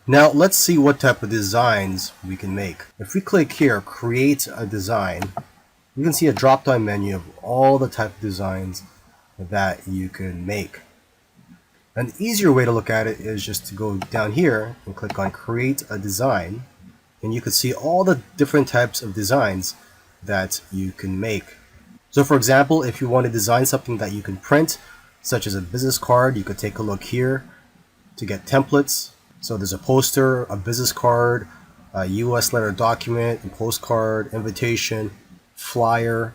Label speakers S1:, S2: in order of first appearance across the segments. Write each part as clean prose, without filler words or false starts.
S1: Now let's see what type of designs we can make. If we click here, create a design, you can see a drop-down menu of all the type of designs that you can make. An easier way to look at it is just to go down here and click on create a design, and you can see all the different types of designs that you can make. So for example, if you want to design something that you can print, such as a business card, you could take a look here to get templates. So there's a poster, a business card, a US letter document, a postcard, invitation, flyer.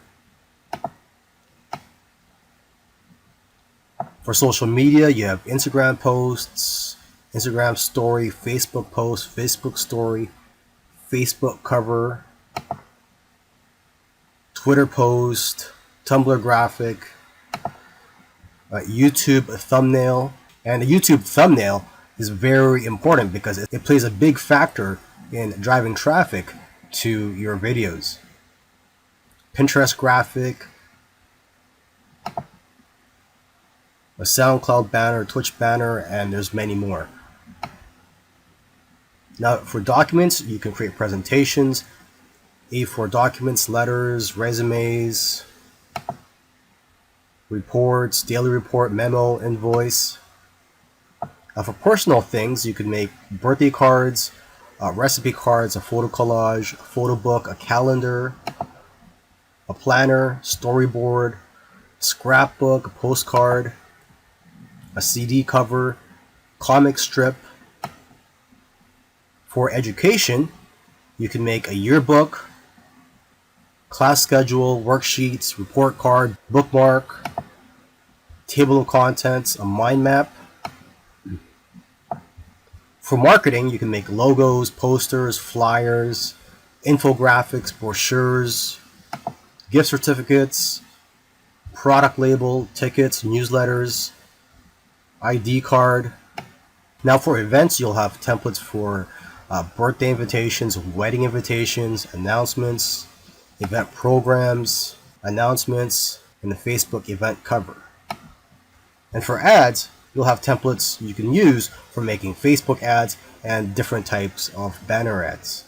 S1: For social media, you have Instagram posts, Instagram story, Facebook post, Facebook story, Facebook cover, Twitter post, Tumblr graphic, YouTube thumbnail. And the YouTube thumbnail is very important because it plays a big factor in driving traffic to your videos. Pinterest graphic, a SoundCloud banner, Twitch banner, and there's many more. Now for documents, you can create presentations, A4 documents, letters, resumes, reports, daily report, memo, invoice. For personal things, you can make birthday cards, recipe cards, a photo collage, a photo book, a calendar, a planner, storyboard, scrapbook, a postcard, a CD cover, comic strip. For education, you can make a yearbook, class schedule, worksheets, report card, bookmark, table of contents, a mind map. For marketing, you can make logos, posters, flyers, infographics, brochures, gift certificates, product label, tickets, newsletters, ID card. Now for events, you'll have templates for birthday invitations, wedding invitations, announcements, event programs, announcements, and the Facebook event cover. And for ads, you'll have templates you can use for making Facebook ads and different types of banner ads.